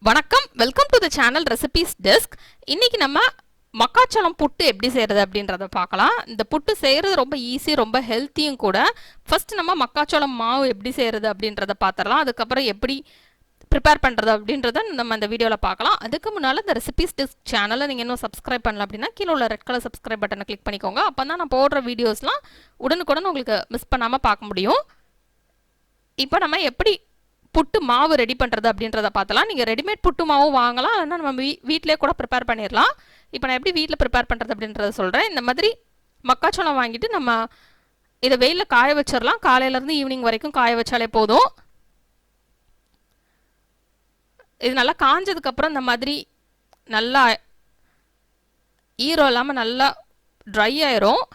வணக்கம், welcome to the channel recipes desk. இன்னைக்கு நம்ம மக்காச்சோளம் புட்டு எப்படி செய்கிறது அப்படின்றத பார்க்கலாம். இந்த புட்டு செய்கிறது ரொம்ப ஈஸி, ரொம்ப ஹெல்த்தியும் கூட. ஃபர்ஸ்ட் நம்ம மக்காச்சோளம் மாவு எப்படி செய்கிறது அப்படின்றத பார்த்துடலாம். அதுக்கப்புறம் எப்படி ப்ரிப்பேர் பண்ணுறது அப்படின்றத நம்ம இந்த வீடியோவில் பார்க்கலாம். அதுக்கு முன்னால் இந்த ரெசிபீஸ் டெஸ்க் சேனலை நீங்கள் இன்னும் சப்ஸ்கிரைப் பண்ணல அப்படின்னா கீழே உள்ள ரெட் கலர் சப்ஸ்கிரைப் பட்டனை கிளிக் பண்ணிக்கோங்க. அப்போ தான் நான் போடுற வீடியோஸ்லாம் உடனுக்குடன் உங்களுக்கு மிஸ் பண்ணாமல் பார்க்க முடியும். இப்போ நம்ம எப்படி புட்டு மாவு ரெடி பண்ணுறது அப்படின்றத பார்த்தலாம். நீங்கள் ரெடிமேட் புட்டு மாவு வாங்கலாம், இல்லைன்னா நம்ம வீட்டிலே கூட ப்ரிப்பேர் பண்ணிடலாம். இப்போ நான் எப்படி வீட்டில் ப்ரிப்பேர் பண்ணுறது அப்படின்றத சொல்கிறேன். இந்த மாதிரி மக்காச்சோளம் வாங்கிட்டு நம்ம இதை வெயிலில் காய வச்சிடலாம். காலையிலேருந்து ஈவினிங் வரைக்கும் காய வச்சாலே போதும். இது நல்லா காஞ்சதுக்கப்புறம் இந்த மாதிரி நல்லா ஈரம் இல்லாமல் நல்லா ட்ரை ஆயிரும்.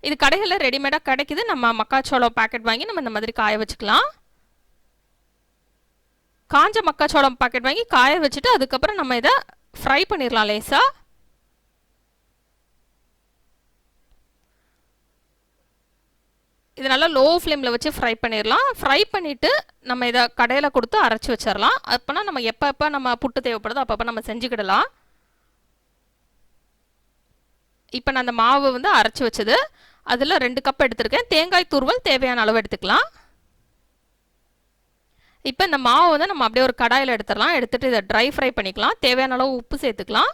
இது கடைகளில் ரெடிமேடாக கிடைக்குது. நம்ம மக்காச்சோளம் பேக்கெட் வாங்கி நம்ம இந்த மாதிரி காய வச்சுக்கலாம். காஞ்ச மக்காச்சோளம் பாக்கெட் வாங்கி காய வச்சுட்டு அதுக்கப்புறம் நம்ம இதை ஃப்ரை பண்ணிடலாம் லேசாக. இது நல்லா லோ ஃப்ளேமில் வச்சு ஃப்ரை பண்ணிடலாம். ஃப்ரை பண்ணிவிட்டு நம்ம இதை கடையில் கொடுத்து அரைச்சி வச்சிடலாம். அப்போனா நம்ம எப்போ நம்ம புட்டு தேவைப்படுதோ அப்பப்போ நம்ம செஞ்சுக்கிடலாம். இப்போ நான் அந்த மாவு வந்து அரைச்சி வச்சது அதில் 2 கப் எடுத்திருக்கேன். தேங்காய் துருவல் தேவையான அளவு எடுத்துக்கலாம். இப்போ இந்த மாவு வந்து நம்ம அப்படியே ஒரு கடாயில் எடுத்துடலாம். எடுத்துகிட்டு இதை ட்ரை ஃப்ரை பண்ணிக்கலாம். தேவையான அளவு உப்பு சேர்த்துக்கலாம்.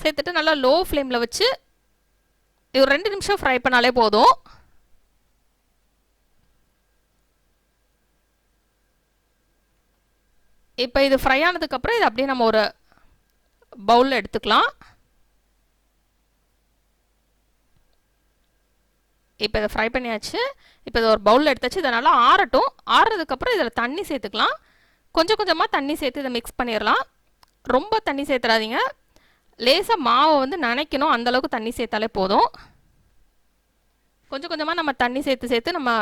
சேர்த்துட்டு நல்லா லோ ஃப்ளேமில் வச்சு ஒரு 2 நிமிஷம் ஃப்ரை பண்ணாலே போதும். இப்போ இது ஃப்ரை ஆனதுக்கப்புறம் இது அப்படியே நம்ம ஒரு பவுலில் எடுத்துக்கலாம். இப்போ இதை ஃப்ரை பண்ணியாச்சு. இப்போ இதை ஒரு பவுலில் எடுத்தாச்சு. இதை நல்லா ஆறட்டும். ஆறுறதுக்கப்புறம் இதில் தண்ணி சேர்த்துக்கலாம். கொஞ்சம் கொஞ்சமாக தண்ணி சேர்த்து இதை மிக்ஸ் பண்ணிடலாம். ரொம்ப தண்ணி சேர்த்துறாதீங்க. லேசாக மாவை வந்து நனைக்கணும், அந்தளவுக்கு தண்ணி சேர்த்தாலே போதும். கொஞ்சம் கொஞ்சமாக நம்ம தண்ணி சேர்த்து நம்ம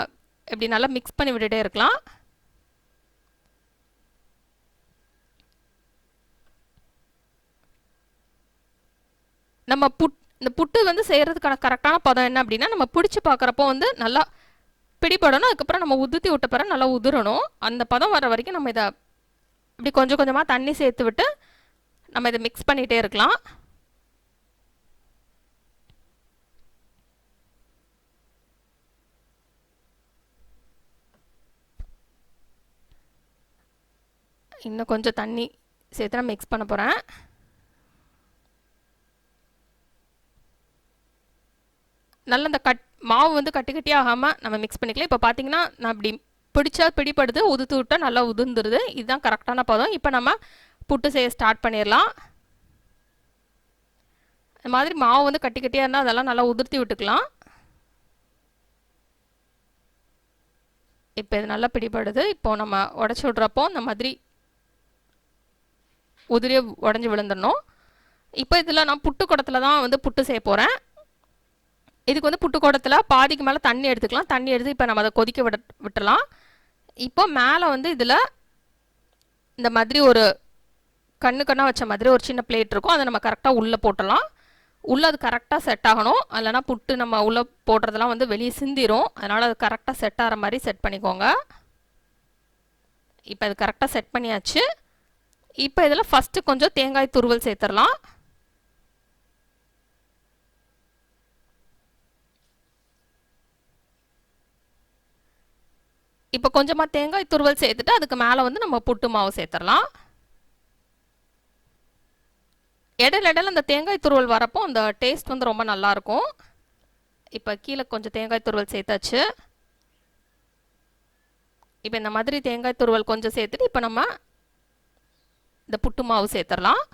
இப்படி நல்லா மிக்ஸ் பண்ணி விட்டுட்டே இருக்கலாம். நம்ம இந்த புட்டு வந்து செய்கிறதுக்கான கரெக்டான பதம் என்ன அப்படின்னா, நம்ம பிடிச்சி பார்க்குறப்போ வந்து நல்லா பிடிபடணும். அதுக்கப்புறம் நம்ம உதுத்தி விட்ட பிறகு நல்லா உதிரணும். அந்த பதம் வர வரைக்கும் நம்ம இதை இப்படி கொஞ்சம் கொஞ்சமாக தண்ணி சேர்த்து விட்டு நம்ம இதை மிக்ஸ் பண்ணிகிட்டே இருக்கலாம். இன்னும் கொஞ்சம் தண்ணி சேர்த்து நான் மிக்ஸ் பண்ண போகிறேன். நல்ல இந்த மாவு வந்து கட்டி கட்டியாகாமல் நம்ம மிக்ஸ் பண்ணிக்கலாம். இப்போ பார்த்தீங்கன்னா நான் இப்படி பிடிச்சா பிடிப்படுது, உதுத்து விட்டால் நல்லா உதிர்ந்துருது. இதுதான் கரெக்டான பதம். இப்போ நம்ம புட்டு செய்ய ஸ்டார்ட் பண்ணிடலாம். இந்த மாதிரி மாவு வந்து கட்டி கட்டியாக இருந்தால் அதெல்லாம் நல்லா உதிர்த்தி விட்டுக்கலாம். இப்போ இது நல்லா பிடிப்படுது. இப்போ நம்ம உடச்சி விட்றப்போ இந்த மாதிரி உதிரியை உடஞ்சி விழுந்துடணும். இப்போ இதில் நான் புட்டு குடத்தில் தான் வந்து புட்டு செய்ய போகிறேன். இதுக்கு வந்து புட்டு குடத்தில் பாதிக்கு மேலே தண்ணி எடுத்துக்கலாம். தண்ணி எடுத்து இப்போ நம்ம அதை கொதிக்க விட்டுலாம். இப்போ மேலே வந்து இதில் இந்த மாதிரி ஒரு கண்ணாக வச்ச மாதிரி ஒரு சின்ன பிளேட் இருக்கும். அதை நம்ம கரெக்டாக உள்ளே போட்டலாம். உள்ளே அது கரெக்டாக செட் ஆகணும். இல்லைனா புட்டு நம்ம உள்ளே போடுறதெல்லாம் வந்து வெளியே சிந்திரும். அதனால் அது கரெக்டாக செட் ஆகிற மாதிரி செட் பண்ணிக்கோங்க. இப்போ அது கரெக்டாக செட் பண்ணியாச்சு. இப்போ இதில் ஃபஸ்ட்டு கொஞ்சம் தேங்காய் துருவல் சேர்த்துடலாம். இப்போ கொஞ்சமாக தேங்காய் துருவல் சேர்த்துட்டு அதுக்கு மேலே வந்து நம்ம புட்டு மாவு சேர்த்துடலாம். இடையில அந்த தேங்காய் துருவல் வரப்போ அந்த டேஸ்ட் வந்து ரொம்ப நல்லாயிருக்கும். இப்போ கீழே கொஞ்சம் தேங்காய் துருவல் சேர்த்தாச்சு. இப்போ இந்த மாதிரி தேங்காய் துருவல் கொஞ்சம் சேர்த்துட்டு இப்போ நம்ம இந்த புட்டு மாவு சேர்த்துடலாம்.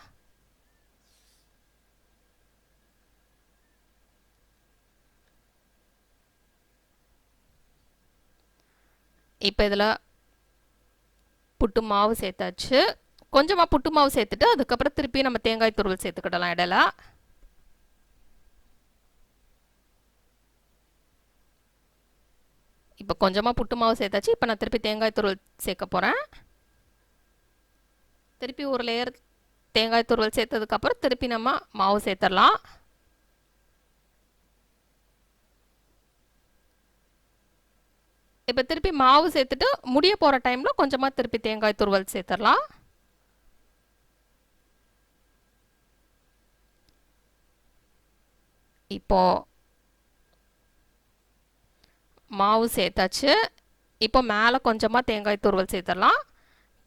இப்போ இதில் புட்டு மாவு சேர்த்தாச்சு. கொஞ்சமாக புட்டு மாவு சேர்த்துட்டு அதுக்கப்புறம் திருப்பி நம்ம தேங்காய் துருவல் சேர்த்துக்கிடலாம் இடையில. இப்போ கொஞ்சமாக புட்டு மாவு சேர்த்தாச்சு. இப்போ நான் திருப்பி தேங்காய் துருவல் சேர்க்க போகிறேன். திருப்பி ஒரு லேயர் தேங்காய் துருவல் சேர்த்ததுக்கப்புறம் திருப்பி நம்ம மாவு சேர்த்துடலாம். இப்போ திருப்பி மாவு சேர்த்துட்டு முடிய போகிற டைமில் கொஞ்சமாக திருப்பி தேங்காய் துருவல் சேர்த்துடலாம். இப்போ மாவு சேர்த்தாச்சு. இப்போ மேலே கொஞ்சமாக தேங்காய் துருவல் சேர்த்துடலாம்.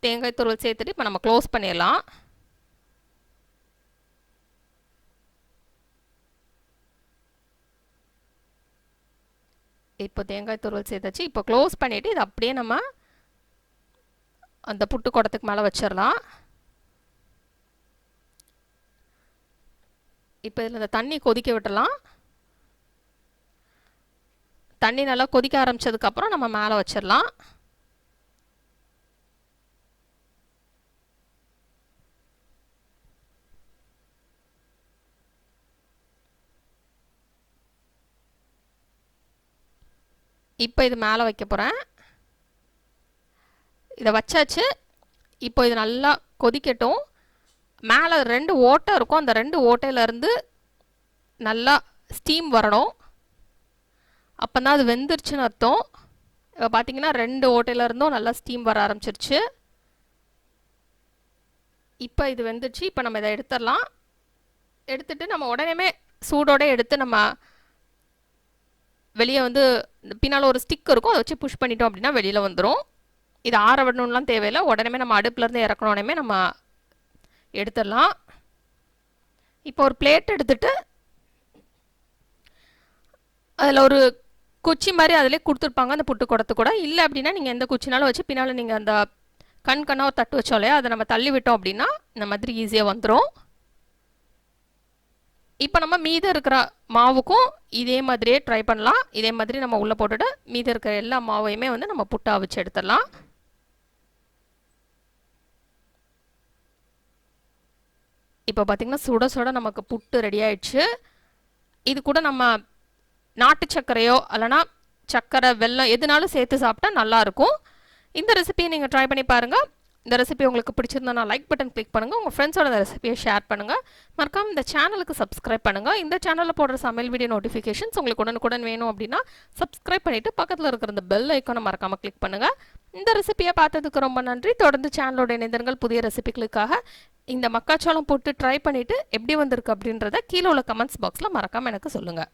தேங்காய் துருவல் சேர்த்துட்டு இப்போ நம்ம க்ளோஸ் பண்ணிடலாம். இப்போ தேங்காய் துருவல் சேர்த்தாச்சு. இப்போ க்ளோஸ் பண்ணிவிட்டு இது அப்படியே நம்ம அந்த புட்டு குடத்துக்கு மேலே வச்சிடலாம். இப்போ இதில் இந்த தண்ணி கொதிக்க விட்டுடலாம். தண்ணி நல்லா கொதிக்க ஆரம்பித்ததுக்கப்புறம் நம்ம மேலே வச்சிடலாம். இப்போ இது மேலே வைக்க போகிறேன். இதை வச்சாச்சு. இப்போ இது நல்லா கொதிக்கட்டும். மேலே 2 ஓட்டை இருக்கும். அந்த 2 ஓட்டையிலேருந்து நல்லா ஸ்டீம் வரணும். அப்போ தான் அது வெந்துருச்சுன்னு அர்த்தம். இப்போ பார்த்தீங்கன்னா 2 ஓட்டையிலேருந்தும் நல்லா ஸ்டீம் வர ஆரம்பிச்சிருச்சு. இப்போ இது வெந்துருச்சு. இப்போ நம்ம இதை எடுத்துடலாம். எடுத்துட்டு நம்ம உடனே சூடோடு எடுத்து நம்ம வெளியே வந்து பின்னால் ஒரு ஸ்டிக் இருக்கும், அதை வச்சு புஷ் பண்ணிட்டோம் அப்படின்னா வெளியில் வந்துடும். இது ஆற விடணும்லாம் தேவையில்லை. உடனே நம்ம அடுப்புலேருந்து இறக்கணுன்னே நம்ம எடுத்துடலாம். இப்போ ஒரு பிளேட் எடுத்துட்டு அதில் ஒரு குச்சி மாதிரி அதிலே கொடுத்துருப்பாங்க அந்த புட்டு குடத்து கூட. இல்லை அப்படின்னா நீங்கள் எந்த குச்சினாலும் வச்சு பின்னால் நீங்கள் அந்த கண்ணாக தட்டு வச்சோம் இல்லையா, அதை நம்ம தள்ளி விட்டோம் அப்படின்னா இந்த மாதிரி ஈஸியாக வந்துடும். இப்போ நம்ம மீதம் இருக்கிற மாவுக்கும் இதே மாதிரியே ட்ரை பண்ணலாம். இதே மாதிரி நம்ம உள்ளே போட்டுட்டு மீதம் இருக்கிற எல்லா மாவையுமே வந்து நம்ம புட்டா வச்சு எடுத்துடலாம். இப்போ பார்த்திங்கன்னா சுட சுட நமக்கு புட்டு ரெடி ஆயிடுச்சு. இது கூட நம்ம நாட்டு சர்க்கரையோ இல்லைனா சர்க்கரை வெல்லம் எதுனாலும் சேர்த்து சாப்பிட்டா நல்லாயிருக்கும். இந்த ரெசிபியை நீங்கள் ட்ரை பண்ணி பாருங்கள். இந்த ரெசிபி உங்களுக்கு பிடிச்சிருந்தா லைக் பட்டன் கிளிக் பண்ணுங்கள். உங்கள் ஃப்ரெண்ட்ஸோட இந்த ரெசிபியை ஷேர் பண்ணுங்கள். மறக்காம இந்த சேனலுக்கு சப்ஸ்கிரைப் பண்ணுங்கள். இந்த சேனலில் போடுற சமையல் வீடியோ நோட்டிஃபிகேஷன்ஸ் உங்களுக்கு உடனுக்குடன் வேணும் அப்படின்னா சப்ஸ்கிரைப் பண்ணிவிட்டு பக்கத்தில் இருக்கிற இந்த பெல் ஐக்கானை மறக்காமல் கிளிக் பண்ணுங்கள். இந்த ரெசிபியை பார்த்ததுக்கு ரொம்ப நன்றி. தொடர்ந்து சேனலோட இணைந்தர்கள் புதிய ரெசிபிகளுக்காக இந்த மக்காச்சோளம் போட்டு ட்ரை பண்ணிவிட்டு எப்படி வந்திருக்கு அப்படின்றத கீழே உள்ள கமெண்ட்ஸ் பாக்ஸில் மறக்காமல் எனக்கு சொல்லுங்கள்.